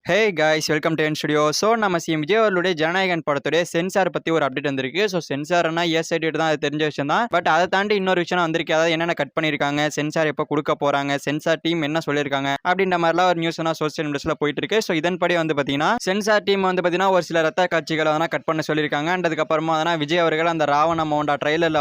Hey guys welcome to N studio. So நம்ம CM Vijay அவர்களுடைய ஜனநாயகன் படத்துடைய சென்சார் பற்றி ஒரு அப்டேட் வந்திருக்கு. ஸோ சென்சார்னா எஸ் சர்டிஃபிகேட் தான், அது தெரிஞ்ச விஷயம் தான். பட் அதை தாண்டி இன்னொரு விஷயம் வந்திருக்கு. அதாவது என்னென்ன கட் பண்ணியிருக்காங்க, சென்சார் எப்போ கொடுக்க போகிறாங்க, சென்சார் டீம் என்ன சொல்லியிருக்காங்க அப்படின்ற மாதிரிலாம் ஒரு நியூஸ் சோசியல் மீடியாஸில் போயிட்டு இருக்கு. ஸோ இதன்படி பார்த்தீங்கன்னா சென்சார் டீம் பார்த்தீங்கன்னா ஒரு சில ரத்த காட்சிகளை கட் பண்ண சொல்லியிருக்காங்க. அண்ட் அதுக்கப்புறமா விஜய் அவர்கள் அந்த ராவண மவுண்டா ட்ரெயிலரில்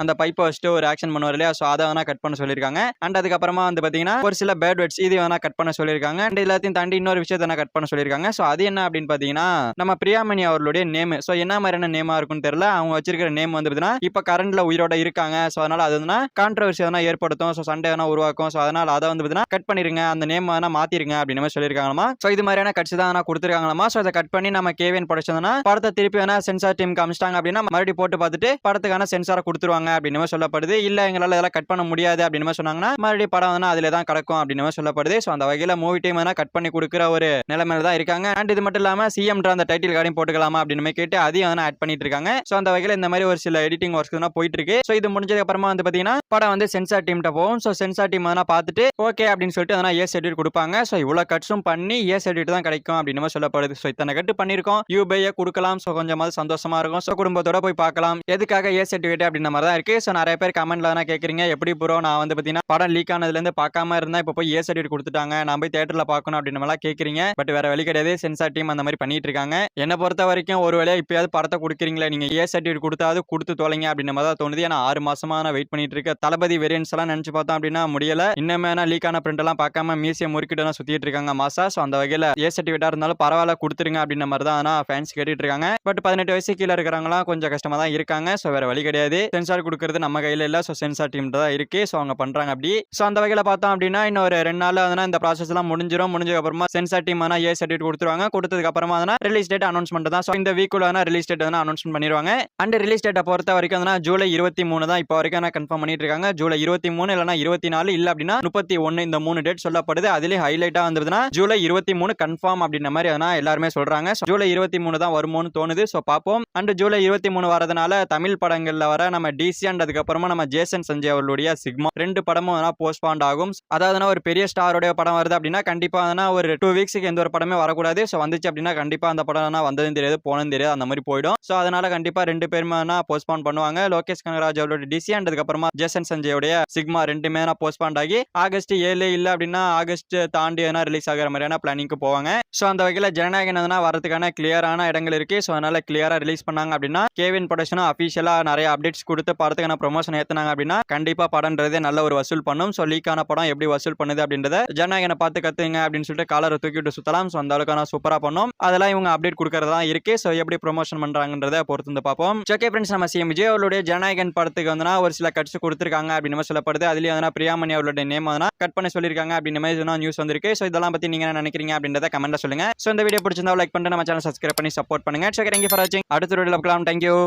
ஒரு பைப்பை வச்சுட்டு ஒரு ஆக்ஷன் பண்ணுவார் இல்லையா, ஸோ அதை கட் பண்ண சொல்லியிருக்காங்க. அண்ட் அதுக்கப்புறமா பார்த்தீங்கன்னா ஒரு சில பேட் வேர்ட்ஸ் இது கட் பண்ண சொல்லியிருக்காங்க. அண்ட் எல்லாத்தையும் தாண்டி இன்னொரு விஷயத்தை கட் பண்ண சொல்லியிருக்காங்க. ஸோ அது என்ன அப்படின்னு பார்த்தீங்கன்னா நம்ம பிரியாமணி அவர்களுடைய நேம். ஸோ என்ன மாதிரியான நேமா இருக்குன்னு தெரியல. அவங்க வச்சிருக்கிற நேம் பார்த்தீங்கன்னா இப்போ கரண்ட்ல உயிரோட இருக்காங்க. ஸோ அதனால அது கான்ட்ரவர்சி ஏற்படுத்தும். ஸோ சண்டே உருவாக்கும். ஸோ அதனால அதை பார்த்தீங்கன்னா கட் பண்ணிருங்க, அந்த நேம் மாத்திருங்க அப்படின்னு சொல்லியிருக்காங்களாமா. ஸோ இது மாதிரியான கட்சி தான் கொடுத்துருக்காங்களாமா. ஸோ அதை கட் பண்ணி நம்ம கேவின் படைச்சதுன்னா படத்தை திருப்பி சென்சார் டீம் காமிச்சிட்டாங்க அப்படின்னா மறுபடியும் போட்டு பார்த்துட்டு படத்துக்கான சென்சாரை கொடுத்துருவாங்க அப்படின்னு சொல்லப்படுது. இல்ல எங்களால் இதெல்லாம் கட் பண்ண முடியாது அப்படின்னு சொன்னாங்கன்னா மறுபடியும் படம் அதிலே தான் கிடக்கும் அப்படின்னு சொல்லப்படுது. ஸோ அந்த வகையில் மூவி டீம் கட் பண்ணி கொடுக்குற ஒரு நிலைமையில தான் இருக்காங்க. அண்ட் இது மட்டும் இல்லாம சிஎம்ன்ற அந்த டைட்டில் கார்டையும் போட்டுக்கலாமா அப்படின்னு கேட்டு அதையும் ஆட் பண்ணிட்டு இருக்காங்க. சோ அந்த வகையில இந்த மாதிரி ஒரு சில எடிட்டிங் ஒர்க்ஸ் போயிட்டு இருக்கு. சோ இது முடிஞ்சதுக்கு அப்புறமா பாத்தீங்கன்னா படம் சென்சார் டீம் போகும். சோ சென்சார் டீம் பார்த்துட்டு ஓகே அப்படின்னு சொல்லிட்டு ஏ சர்டிஃபிகேட் கொடுப்பாங்க. சோ இவ்வளவு கட்ஸும் பண்ணி ஏ சர்டிஃபிகேட் தான் கிடைக்கும் அப்படின்னு சொல்லப்படுது. சோ இத்தனை கட்டு பண்ணிருக்கோம், யூபையை கொடுக்கலாம். சோ கொஞ்சமாவது சந்தோஷமா இருக்கும். சோ குடும்பத்தோட போய் பார்க்கலாம். எதுக்காக ஏ சர்டிஃபிகேட் அப்படின்ற மாதிரி தான் இருக்கு. சோ நிறைய பேர் கமெண்ட்ல கேக்குறீங்க, எப்படி ப்ரோ நான் பாத்தீங்கன்னா படம் லீக் ஆனதுல இருந்து பார்க்காம இருந்தா இப்ப போய் ஏ சர்டிஃபிகேட் கொடுத்துட்டாங்க, நான் போய் தியேட்டர்ல பார்க்கணும் அப்படின்னு எல்லாம் கேக்குறீங்க. பட் வேற வழி கிடையாது, சென்சார் டீம் அந்த மாதிரி பண்ணிட்டு இருக்காங்க. என்ன பொறுத்த வரைக்கும் ஒரு வேளையா இப்பயாவது படத்தை கொடுக்குறீங்களா, நீங்க ஏ சர்டிஃபிகேட் கொடுத்தாவது கொடுத்து தொலைங்க அப்படின்னு மாதிரி தான் தோணுது. ஏன்னா 6 மாசமா நான் வெயிட் பண்ணிட்டு இருக்க தளபதி வேரியன்ஸ் எல்லாம் நினைச்சு பார்த்தோம் அப்படின்னா முடியல. இன்னுமே லீக் ஆன பிரிண்ட் எல்லாம் பார்க்காம மியூசியம் முறுக்கிட்டு தான் சுத்திட்டு இருக்காங்க மாசா. ஸோ அந்த வகையில ஏ சர்டிஃபிகேட்டா இருந்தாலும் பரவாயில்ல கொடுத்துருங்க அப்படின்ற மாதிரி தான் ஃபேன்ஸ் கேட்டுட்டு இருக்காங்க. பட் 18 வயசு கீழே இருக்கிறவங்களாம் கொஞ்சம் கஷ்டமா தான் இருக்காங்க. ஸோ வேற வழி கிடையாது, சென்சார் கொடுக்கறது நம்ம கையில இல்ல. ஸோ சென்சார் டீம் தான் இருக்கு. ஸோ அவங்க பண்றாங்க அப்படி. ஸோ அந்த வகையில பார்த்தோம் அப்படின்னா இன்னொரு 2 நாள் இந்த ப்ராசஸ் எல்லாம் முடிஞ்சிடும். முடிஞ்சதுக்கு அப்புறமா சென்சார் டீம் ஏ சர்டிஃபிகேட் கொடுத்துருவாங்க. கொடுத்ததுக்கு அப்புறமா ரிலீஸ் டேட் அனௌன்ஸ்மெண்ட் தான். சோ இந்த வீக்குள்ள ரிலீஸ் டேட் அனௌன்ஸ்மெண்ட் பண்ணிடுவாங்க. அண்ட் ரிலீஸ் டேட்டை பொறுத்த வரைக்கும் ஜூலை 23 தான் இப்போ வரைக்கும் கன்ஃபார்ம் பண்ணிட்டு இருக்காங்க. ஜூலை 23 இல்லனா 24 இல்ல அப்படின்னா 31 இந்த 3 டேட் சொல்லப்படுது. அதிலே ஹைலைட்டா வந்ததுன்னா ஜூலை 23 கன்ஃபார்ம் அப்படின்ற மாதிரி எல்லாருமே சொல்றாங்க. ஜூலை 23 தான் வருமோன்னு தோணுது. சோ பாப்போம். அண்ட் ஜூலை 23 வரதுனால தமிழ் படங்கள்ல வர நம்ம டிசி அண்ட் அதுக்கப்புறமா நம்ம ஜேசன் சஞ்சய் அவர்களுடைய சிக்மா 2 படமும் போஸ்ட்பாண்ட் ஆகும். அதாவது ஒரு பெரிய ஸ்டாரோட படம் வருது அப்படின்னா கண்டிப்பா ஒரு 2 வீக்ஸ்க்கு எந்த ஒரு படமே வரக்கூடாது. சோ வந்துச்சு அப்படின்னா கண்டிப்பா அந்த படம் வந்ததும் தெரியாது போனதும் தெரியாது, அந்த மாதிரி போயிடும். சோ அதனால கண்டிப்பா 2 பேருமே போஸ்ட்பான் பண்ணுவாங்க. லோகேஷ் கனகராஜ் அவரோட டிசி அண்ட் அதுக்கப்புறமா ஜேசன் சஞ்சயோட சிக்மா 2மே போஸ்ட்பாண்ட் ஆகி ஆகஸ்ட் 7 இல்ல அப்படின்னா ஆகஸ்ட் தாண்டி ரிலீஸ் ஆகிற மாதிரியான பிளானிங்க்கு போவாங்க. சோ அந்த வகையில ஜனநாயகன் வரதுக்கான கிளியரான இடங்கள் இருக்கு. சோ அதனால கிளியரா ரிலீஸ் பண்ணாங்க அப்படின்னா கேவின் ப்ரொடக்ஷனும் அபிஷியலா நிறைய அப்டேட்ஸ் கொடுத்து படத்துக்கான ப்ரொமோஷன் ஏத்துனாங்க அப்படின்னா கண்டிப்பா படம்ன்றதே நல்ல ஒரு வசூல் பண்ணும். சோ லீக்கான படம் எப்படி வசூல் பண்ணுது அப்படின்றத ஜனநாயகனை பார்த்து கத்துங்க அப்படின்னு சொல்லிட்டு காலரை தூக்கிட்டு சுத்தலாம். சோ அந்த அளவுக்கு சூப்பரா பண்ணும். அதெல்லாம் இவங்க அப்டேட் கொடுக்கறதா இருக்கு. சோ எப்படி ப்ரொமோஷன் பண்றாங்கன்றத பொறுத்து பார்ப்போம். ஓகே ஃப்ரெண்ட்ஸ், நம்ம சிஎம் விஜய் அவர்களுடைய ஜனநாயகன் படத்துக்கு ஒரு சில கட்ஸ் கொடுத்திருக்காங்க அப்படின்னு சொல்லப்படுது. அதுலயே பிரியாமணி அவர்களுடைய நேம் கட் பண்ண சொல்லிருக்காங்க அப்படின்னு மாதிரி நியூஸ் வந்திருக்கு. சோ இதெல்லாம் பத்தி நீங்க என்ன நினைக்கிறீங்க அப்படின்றத கமெண்ட்ல சொல்லுங்க. சோ இந்த வீடியோ பிடிச்சிருந்தா லைக் பண்ணிட்டு நம்ம சேனல் சப்ஸ்கிரைப் பண்ணி சப்போர்ட் பண்ணுங்க. தேங்க் யூ ஃபார் வாட்சிங். அடுத்த வீடியோல பார்க்கலாம். Thank you.